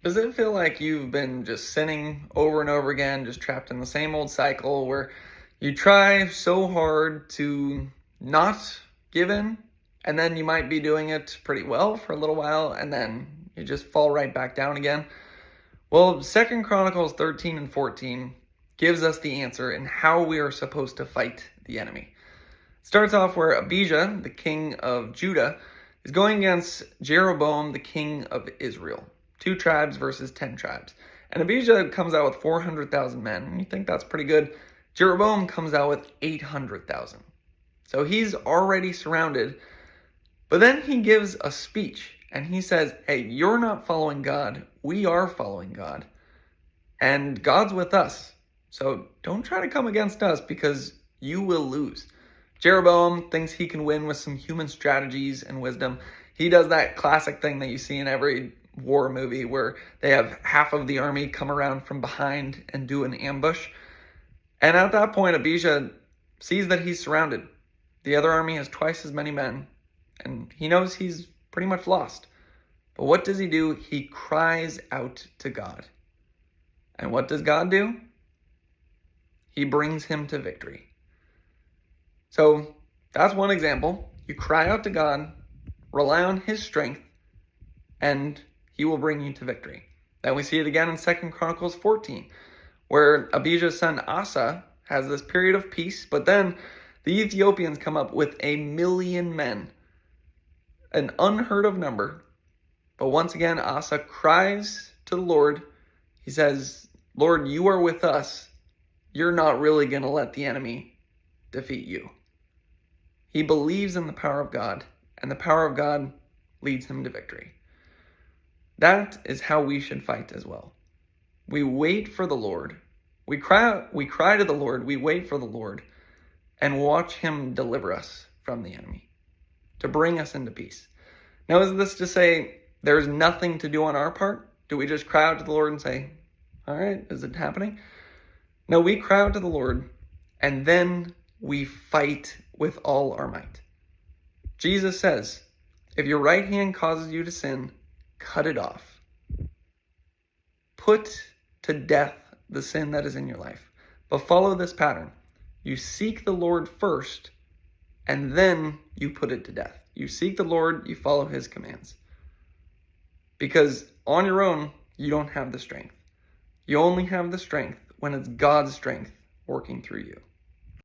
Does it feel like you've been just sinning over and over again, just trapped in the same old cycle where you try so hard to not give in, and then you might be doing it pretty well for a little while, and then you just fall right back down again? Well, Second Chronicles 13 and 14 gives us the answer in how we are supposed to fight the enemy. It starts off where Abijah, the king of Judah, is going against Jeroboam, the king of Israel. 2 tribes versus 10 tribes. And Abijah comes out with 400,000 men. And you think that's pretty good. Jeroboam comes out with 800,000. So he's already surrounded. But then he gives a speech. And he says, hey, you're not following God. We are following God. And God's with us. So don't try to come against us because you will lose. Jeroboam thinks he can win with some human strategies and wisdom. He does that classic thing that you see in every war movie where they have half of the army come around from behind and do an ambush. And at that point, Abijah sees that he's surrounded. The other army has twice as many men, and he knows he's pretty much lost. But what does he do? He cries out to God. And what does God do? He brings him to victory. So that's one example. You cry out to God, rely on his strength, and he will bring you to victory. Then we see it again in 2 Chronicles 14, where Abijah's son Asa has this period of peace, but then the Ethiopians come up with 1 million men, an unheard of number. But once again, Asa cries to the Lord. He says, Lord, you are with us. You're not really going to let the enemy defeat you. He believes in the power of God, and the power of God leads him to victory. That is how we should fight as well. We wait for the Lord. We cry to the Lord. We wait for the Lord and watch him deliver us from the enemy to bring us into peace. Now, is this to say there's nothing to do on our part? Do we just cry out to the Lord and say, all right, is it happening? No, we cry out to the Lord and then we fight with all our might. Jesus says, if your right hand causes you to sin, cut it off. Put to death the sin that is in your life. But follow this pattern. You seek the Lord first, and then you put it to death. You seek the Lord, you follow his commands. Because on your own, you don't have the strength. You only have the strength when it's God's strength working through you.